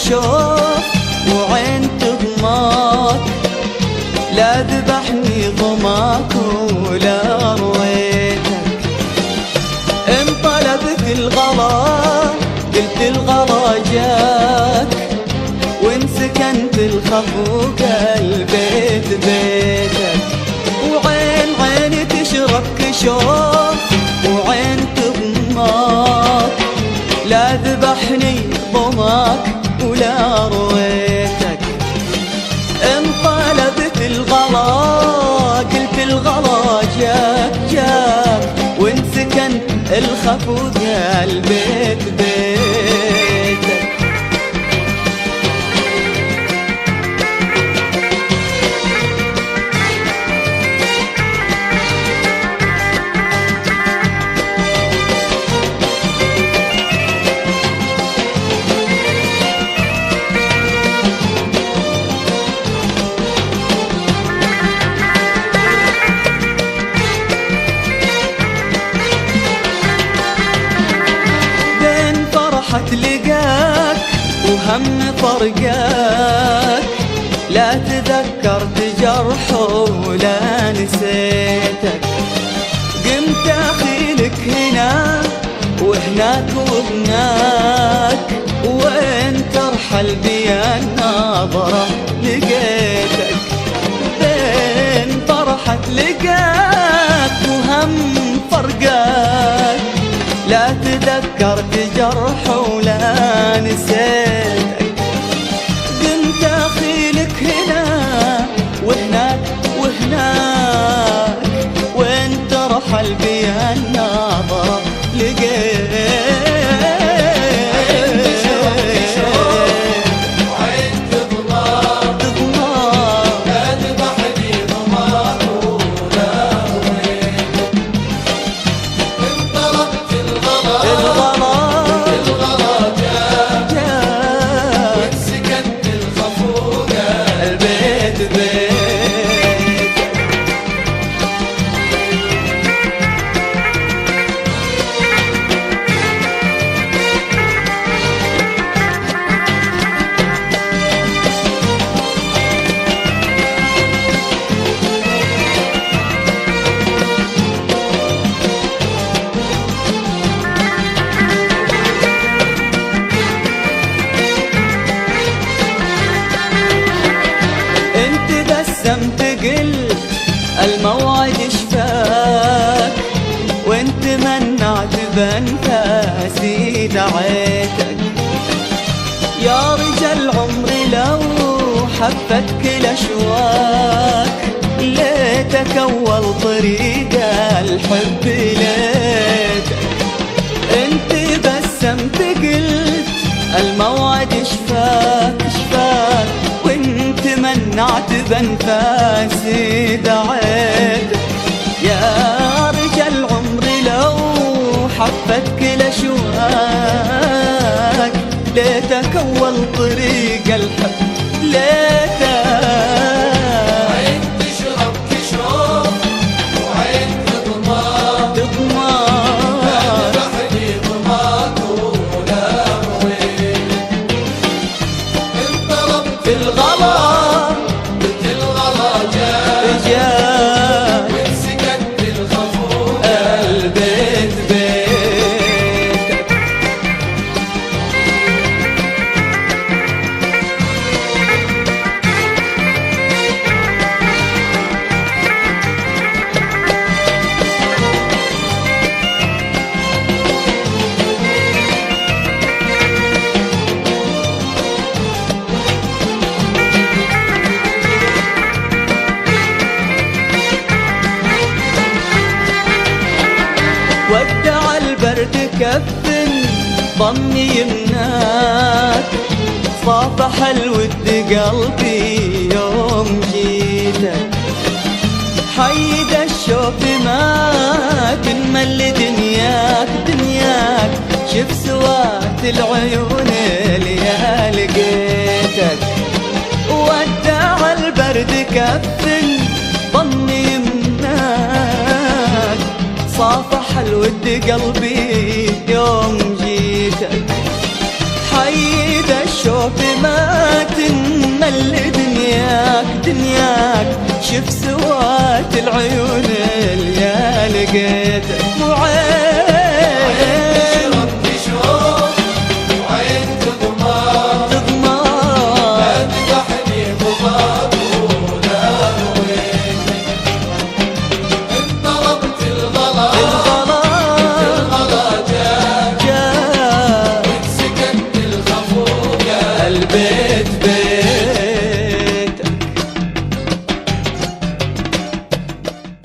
شوف وعين تضماك، لا ذبحني ضماك ولا رويتك. ان طلبت الغلا قلت الغلا جاك، وان سكنت الخفوق البيت بيتك. وعين عيني تشرب كشوف وعين تضماك، لا ذبحني ضماك ولا رويتك. ان طلبت الغلا قلت الغلا جاك جاك، وان سكن الخفوق البيت بيتك. لقاك وهم فرقاك، لا تذكرت جرحه ولا نسيتك. قمت اخيلك هنا وهناك وهناك، وين ترحل بي النظرة لقيتك. بين فرحة لقاك وهم فرقاك، لا تذكرت جرح ولا نسيتك. قمت اخيلك هنا وهناك وهناك، وين ترحل بي النظرة لقيتك. الموعد شفاك، وانت منعت بانفاسي دعيتك. يا رجال عمري لو حفتك الاشواك، ليتك اول طريق الحب ليتك. انت بسمت قلت الموعد شفاك شفاك، وانت منعت بانفاسي دعيتك. يا رجال عمري لو حفتك الاشواك، ليتك اول طريق الحب ليتك. عين تشرب كشوف وعين تضماك، لا تذبحني ضماك ولا رويتك. ان طلبت الغلا ودع البرد كفن ضمي يمناك، صافح الود قلبي يوم جيتك. حيد الشوق ما تنمل دنياك دنياك، شف سوات العيون اللي لقيتك. ودع البرد كفن ضمي يمناك، صافح الود قلبي يوم جيتك. حيد الشوق ما تنمل دنياك دنياك، شوف سوات العيون اللي يا لقيتك مو عين تشرب تشوف وعين تضمار لا تذبحني ضباب ولا رويتك. إن طلبت الغلا الغلا جاء وانسكت الخفوق البيت